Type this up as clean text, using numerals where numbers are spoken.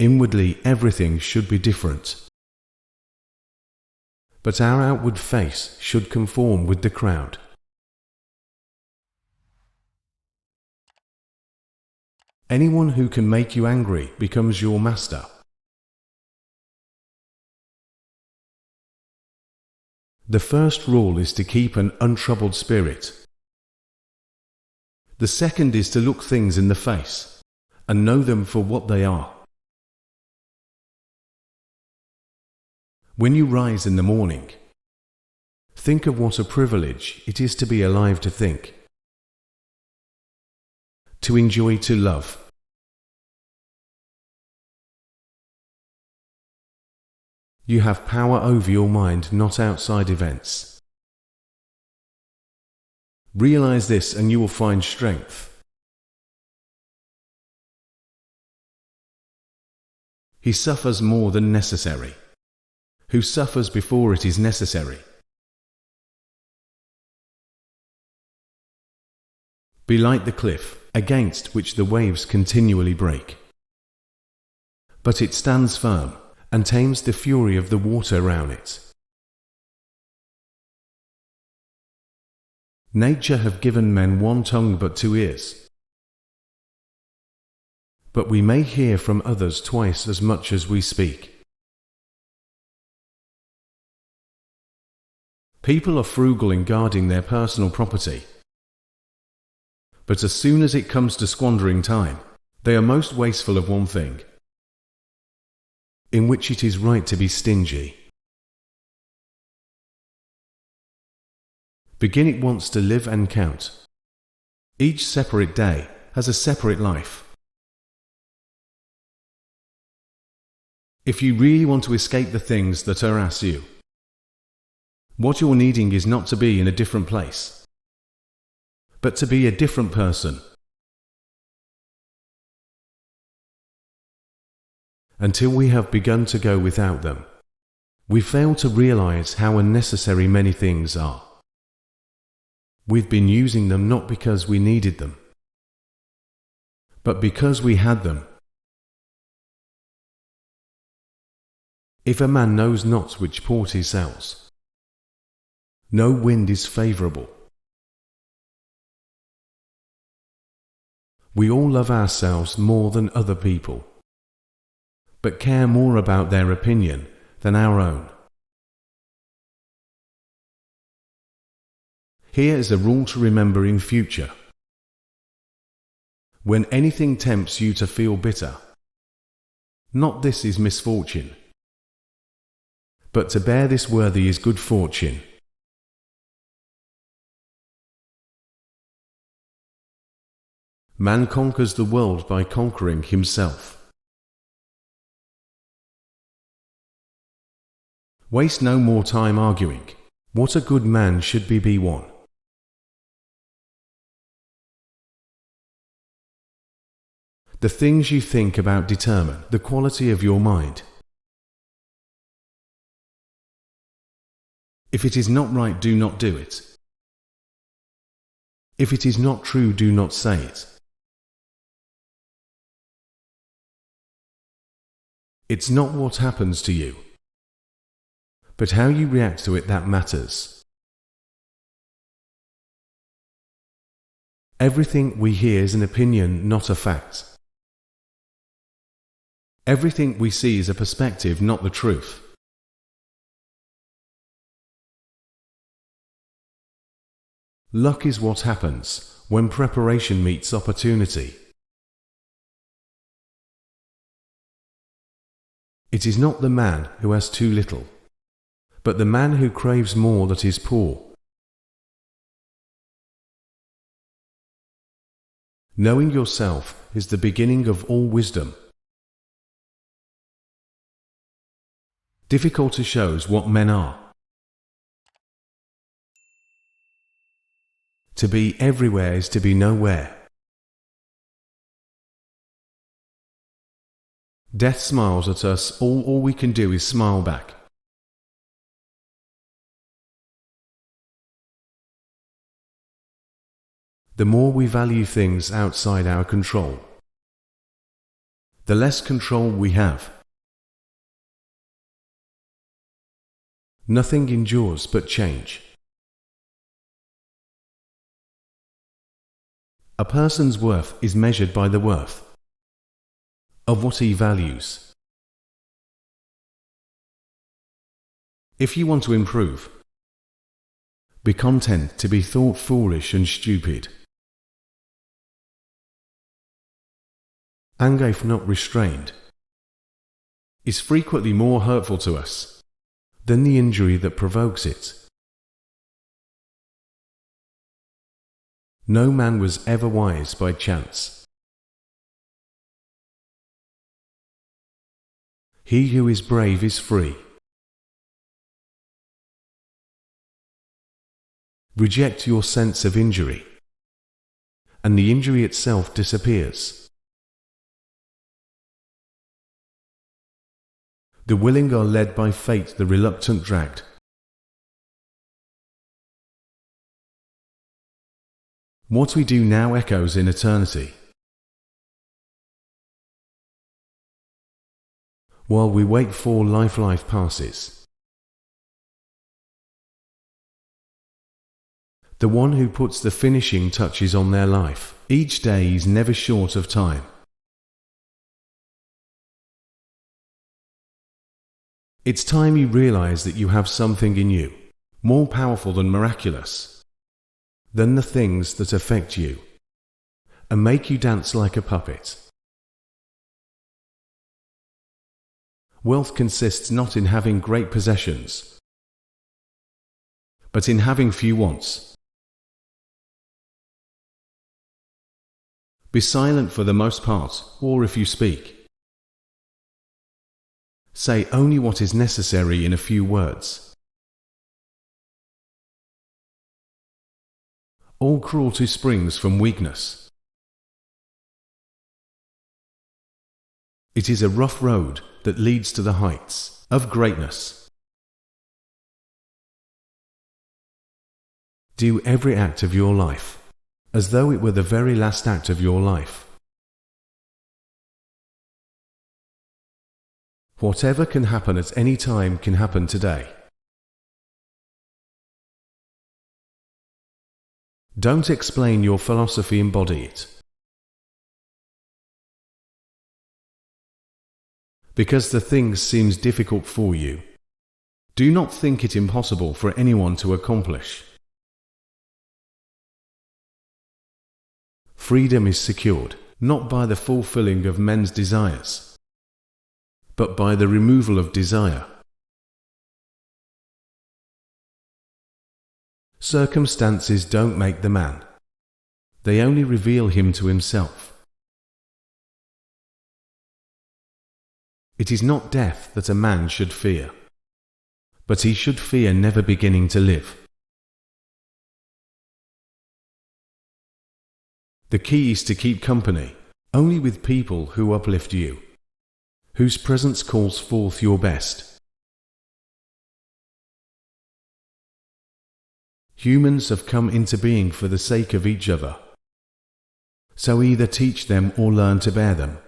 Inwardly, everything should be different. But our outward face should conform with the crowd. Anyone who can make you angry becomes your master. The first rule is to keep an untroubled spirit. The second is to look things in the face and know them for what they are. When you rise in the morning, think of what a privilege it is to be alive, to think, to enjoy, to love. You have power over your mind, not outside events. Realize this and you will find strength. He suffers more than necessary, who suffers before it is necessary. Be like the cliff, against which the waves continually break. But it stands firm, and tames the fury of the water round it. Nature have given men one tongue but two ears. But we may hear from others twice as much as we speak. People are frugal in guarding their personal property. But as soon as it comes to squandering time, they are most wasteful of one thing, in which it is right to be stingy. Begin at once to live and count. Each separate day has a separate life. If you really want to escape the things that harass you, what you're needing is not to be in a different place, but to be a different person. Until we have begun to go without them, we fail to realize how unnecessary many things are. We've been using them not because we needed them, but because we had them. If a man knows not which port he sails, no wind is favorable. We all love ourselves more than other people, but care more about their opinion than our own. Here is a rule to remember in future. When anything tempts you to feel bitter, not this is misfortune, but to bear this worthy is good fortune. Man conquers the world by conquering himself. Waste no more time arguing. What a good man should be one. The things you think about determine the quality of your mind. If it is not right, do not do it. If it is not true, do not say it. It's not what happens to you, but how you react to it that matters. Everything we hear is an opinion, not a fact. Everything we see is a perspective, not the truth. Luck is what happens when preparation meets opportunity. It is not the man who has too little, but the man who craves more that is poor. Knowing yourself is the beginning of all wisdom. Difficulty shows what men are. To be everywhere is to be nowhere. Death smiles at us, all we can do is smile back. The more we value things outside our control, the less control we have. Nothing endures but change. A person's worth is measured by the worth of what he values. If you want to improve, be content to be thought foolish and stupid. Anger, if not restrained, is frequently more hurtful to us than the injury that provokes it. No man was ever wise by chance. He who is brave is free. Reject your sense of injury, and the injury itself disappears. The willing are led by fate, the reluctant dragged. What we do now echoes in eternity. While we wait for life passes. The one who puts the finishing touches on their life, each day is never short of time. It's time you realize that you have something in you, more powerful than miraculous, than the things that affect you, and make you dance like a puppet. Wealth consists not in having great possessions, but in having few wants. Be silent for the most part, or if you speak, say only what is necessary in a few words. All cruelty springs from weakness. It is a rough road that leads to the heights of greatness. Do every act of your life as though it were the very last act of your life. Whatever can happen at any time can happen today. Don't explain your philosophy, embody it. Because the thing seems difficult for you, do not think it impossible for anyone to accomplish. Freedom is secured, not by the fulfilling of men's desires, but by the removal of desire. Circumstances don't make the man. They only reveal him to himself. It is not death that a man should fear, but he should fear never beginning to live. The key is to keep company only with people who uplift you, whose presence calls forth your best. Humans have come into being for the sake of each other, so either teach them or learn to bear them.